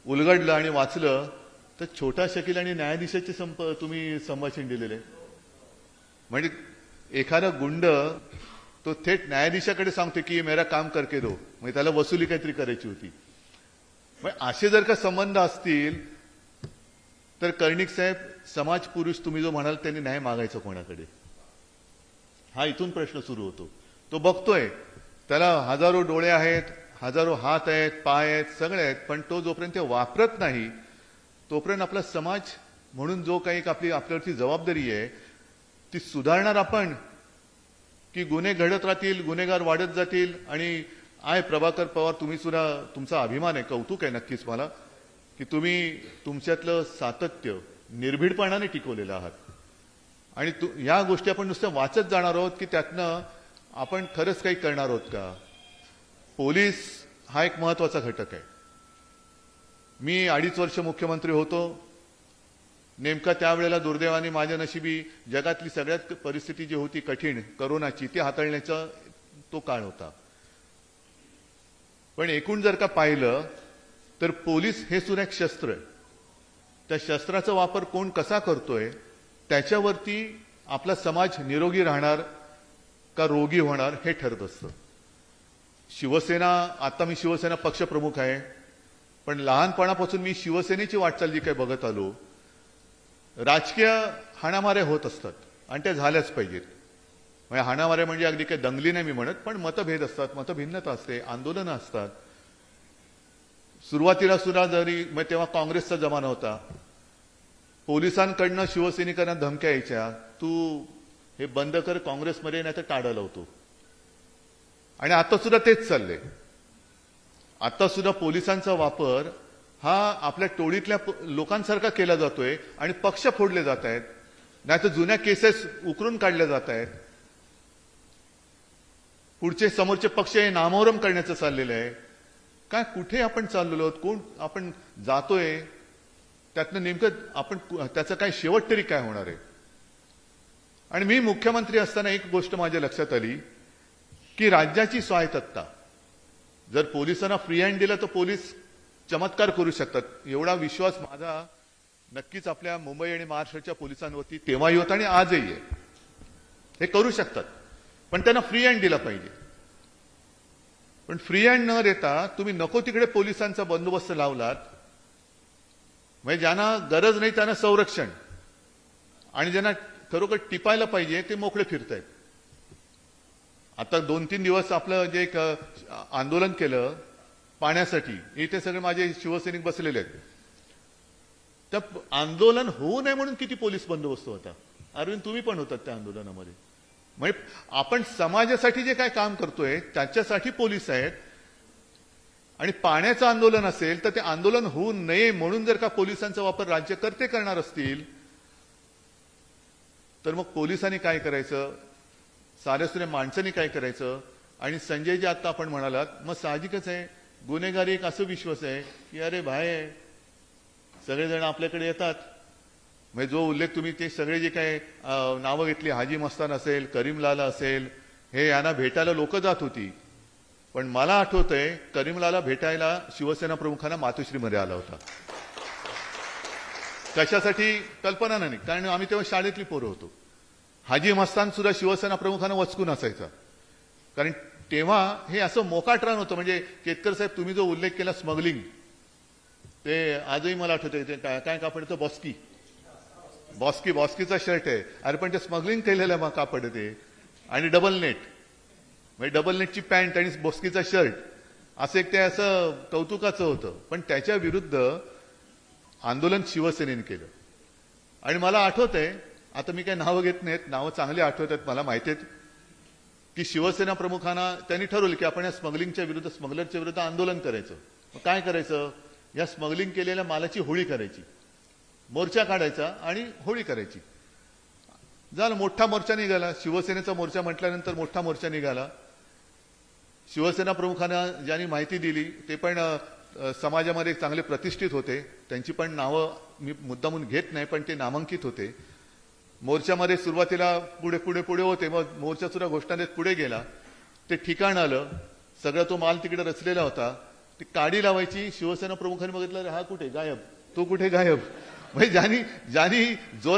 उलगडलं आणि वाचलं तर छोटा शकील आणि न्यायाधीशाचे तुम्ही संभाषण दिलेले. म्हणजे एखादा गुंड तो थेट न्यायाधीशाकडे सांगतो की मेरा काम करके दो, म्हणजे त्याला वसुली काहीतरी करायची होती. म्हणजे असे जर का संबंध असतील तर कर्णिक साहेब, समाज पुरुष तुम्ही जो म्हणाल त्यांनी न्याय मागायचा कोणाकडे, हा इथून प्रश्न सुरू होतो. तो बघतोय, त्याला हजारो डोळे आहेत, हजारो हात आहेत, पाय आहेत, सगळे आहेत, पण तो जोपर्यंत ते वापरत नाही तोपर्यंत आपला समाज म्हणून जो काही आपल्यावरती जबाबदारी आहे ती सुधारणार आपण की गुन्हे घडत राहतील, गुन्हेगार वाढत जातील. आणि प्रभाकर पवार, तुम्ही सुद्धा, तुमचा अभिमान आहे, कौतुक आहे नक्कीच मला की तुम्ही तुमच्यातलं सातत्य निर्भीडपणाने टिकवलेलं आहात. आणि या गोष्टी आपण नुसत्या वाचत जाणार आहोत की त्यातनं आपण खरंच काही करणार आहोत का. पोलीस हा एक महत्वाचा घटक आहे. मी 2.5 वर्ष मुख्यमंत्री होतो. नेमका त्यावेळेला दुर्दैवाने माझ्या नशिबी जगातली सगळ्यात परिस्थिती जी होती कठीण, करोनाची, ती हाताळण्याचा तो काळ होता. पण एकूण जर का पाहिलं तर पोलीस हे सुद्धा एक शस्त्र आहे. त्या शस्त्राचा वापर कोण कसा करतोय त्याच्यावरती आपला समाज निरोगी राहणार का रोगी होणार हे ठरत असतं. शिवसेना, आता मी शिवसेना पक्षप्रमुख आहे, पण लहानपणापासून मी शिवसेनेची वाटचाल जी काही बघत आलो, राजकीय हाणामाऱ्या होत असतात आणि त्या झाल्याच पाहिजेत. म्हणजे हाणामाऱ्या म्हणजे अगदी काही दंगली नाही मी म्हणत, पण मतभेद असतात, मतभिन्नता असते, आंदोलनं असतात. सुरुवातीला सुद्धा जरी मग तेव्हा काँग्रेसचा जमाना होता, पोलिसांकडनं शिवसैनिकांना धमक्या यायच्या, तू हे बंद कर, काँग्रेसमध्ये नाही तर टाळा लावतो. आणि आता सुद्धा तेच चाललंय. आता सुद्धा पोलिसांचा वापर हा आपल्या टोळीतल्या लोकांसारखा केला जातोय आणि पक्ष फोडले जात आहेत, नाहीतर जुन्या केसेस उकरून काढल्या जात आहेत. पुढचे समोरचे पक्ष हे नामोहरम करण्याचं चाललेलं आहे. काय, कुठे आपण चाललेलो आहोत, कोण आपण जातोय, त्यातनं नेमकं आपण त्याचं काय शेवट तरी काय होणार आहे. आणि मी मुख्यमंत्री असताना एक गोष्ट माझ्या लक्षात आली की राज्याची स्वायत्तता, जर पोलिसांना फ्री हँड दिलं तर पोलीस चमत्कार करू शकतात. एवढा विश्वास माझा नक्कीच आपल्या मुंबई आणि महाराष्ट्राच्या पोलिसांवरती तेव्हाही होता आणि आजही आहे. हे करू शकतात, पण त्यांना फ्री हँड दिला पाहिजे. पण फ्री हँड न देता तुम्ही नको तिकडे पोलिसांचा बंदोबस्त लावलात, म्हणजे ज्यांना गरज नाही त्यांना संरक्षण, आणि ज्यांना खरोखर टिपायला पाहिजे ते मोकळे फिरतायत. आता 2-3 दिवस आपलं जे एक आंदोलन केलं पाण्यासाठी, इथे सगळे माझे शिवसैनिक बसलेले आहेत. त्या आंदोलन होऊ नये म्हणून किती पोलीस बंदोबस्त होता. अरविंद, तुम्ही पण होतात त्या आंदोलनामध्ये. म्हणजे आपण समाजासाठी जे काय काम करतोय त्याच्यासाठी पोलीस आहेत. आणि पाण्याचं आंदोलन असेल तर ते आंदोलन होऊ नये म्हणून जर का पोलिसांचा वापर राज्यकर्ते करणार असतील तर मग पोलिसांनी काय करायचं, साऱ्या माणसांनी काय करायचं. आणि संजय जी आता आपण म्हणालात, मग साहजिकच आहे, गुन्हेगारी एक असं विश्वास आहे की अरे भाई सगळेजण आपल्याकडे येतात. म्हणजे जो उल्लेख तुम्ही ते सगळे जे काय नावं घेतली, हाजी मस्तान असेल, करीमलाला असेल, हे यांना भेटायला लोक जात होती. पण मला आठवतंय करीमलाला भेटायला शिवसेना प्रमुखांना मातोश्रीमध्ये आला होता. कशासाठी कल्पना नाही, कारण आम्ही तेव्हा शाळेतली पोरं होतो. हाजी मस्तान सुद्धा शिवसेना प्रमुखांना वचकून असायचा, कारण तेव्हा हे असं मोकाट रान होतं. म्हणजे केतकर साहेब, तुम्ही जो उल्लेख केला स्मगलिंग, ते आजही मला आठवतंय. ते काय कापड येतं, बॉस्कीचा शर्ट आहे. अरे पण ते स्मगलिंग केलेलं मग कापड ते, आणि डबल नेट, म्हणजे डबल नेटची पॅन्ट आणि बॉस्कीचा शर्ट, असं एक ते असं कौतुकाचं होतं. पण त्याच्या विरुद्ध आंदोलन शिवसेनेने केलं. आणि मला आठवतंय, आता मी काही नावं घेत नाहीत, नावं चांगली आठवत आहेत, मला माहिती आहेत की शिवसेना प्रमुखांना त्यांनी ठरवलं की आपण या स्मगलिंगच्या विरुद्ध, स्मगलरच्या विरुद्ध आंदोलन करायचं. मग काय करायचं, या स्मगलिंग केलेल्या मालाची होळी करायची, मोर्चा काढायचा आणि होळी करायची. झालं, मोठा मोर्चा निघाला. शिवसेनेचा मोर्चा म्हटल्यानंतर मोठा मोर्चा निघाला. शिवसेना प्रमुखांना ज्यांनी माहिती दिली ते पण समाजामध्ये चांगले प्रतिष्ठित होते. त्यांची पण नावं मी मुद्दामून घेत नाही, पण ते नामांकित होते. मोर्चामध्ये सुरुवातीला पुढे होते, मग मोर्चा सुद्धा घोषणा देत पुढे गेला. ते ठिकाण आलं, सगळा तो माल तिकडे रचलेला होता. ती काडी लावायची. शिवसेना प्रमुखांनी बघितलं, हा कुठे गायब, तो कुठे गायब. म्हणजे ज्यांनी जोरात